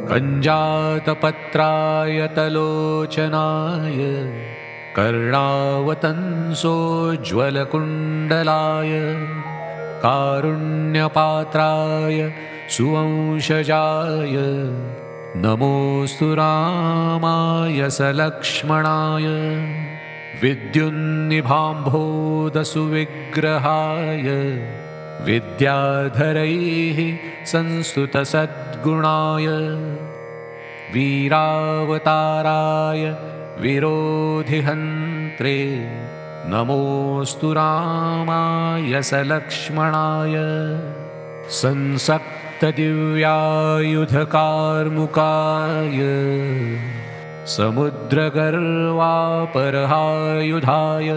कञ्जातपत्राय तलोचनाय कर्णावतंसोज्ज्वलकुण्डलाय कारुण्यपात्राय सुवंशजाय नमोऽस्तु रामाय सलक्ष्मणाय विद्युन्निभाम्भोदसुविग्रहाय विद्याधरैः संस्तुतसद्गुणाय वीरावताराय विरोधिहन्त्रे नमोऽस्तु रामाय सलक्ष्मणाय संसक्तदिव्यायुधकार्मुकाय समुद्रगर्वापरहायुधाय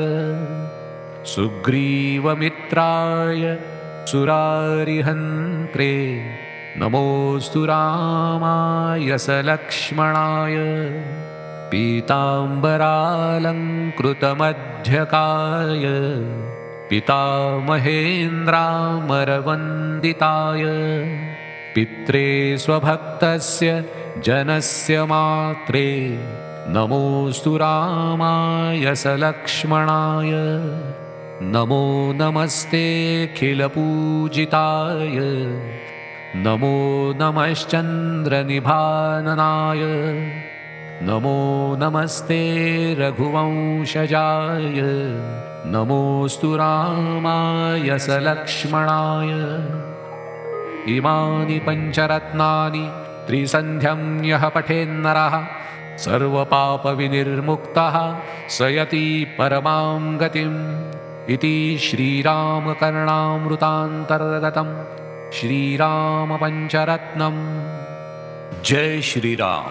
सुग्रीवमित्राय सुरारिहन्त्रे नमोऽस्तु रामाय सलक्ष्मणाय पीताम्बरालङ्कृतमध्यकाय पितामहेन्द्रामरवन्दिताय पित्रे स्वभक्तस्य जनस्य मात्रे नमोऽस्तु रामाय सलक्ष्मणाय नमो नमस्तेऽखिलपूजिताय नमो नमश्चन्द्रनिभाननाय नमो नमस्ते रघुवंशजाय नमोऽस्तु रामाय सलक्ष्मणाय इमानि पञ्चरत्नानि त्रिसन्ध्यं यः पठेन्नरः सर्वपापविनिर्मुक्तः स यति परमां गतिम् इति श्रीरामकर्णामृतान्तर्गतं श्रीरामपञ्चरत्नम्। जय श्रीराम।